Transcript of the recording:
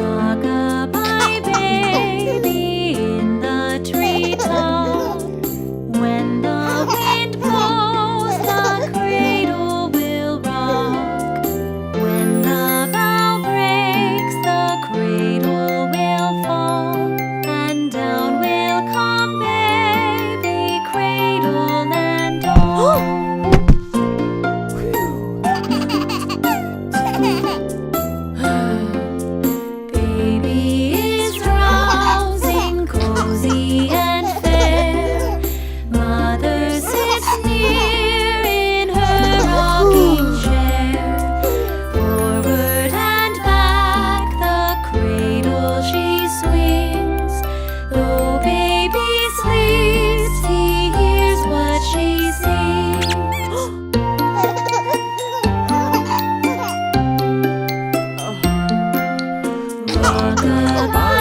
Rock-a-bye baby in the treetop. When the wind blows, the cradle will rock. When the bough breaks, the cradle will fall, and down will come baby, cradle and all. Baby is drowsing, cozy and fair. Mother sits near in her rocking chair. Forward and back the cradle she swings. Though baby sleeps, he hears what she sings. Rock-a-bye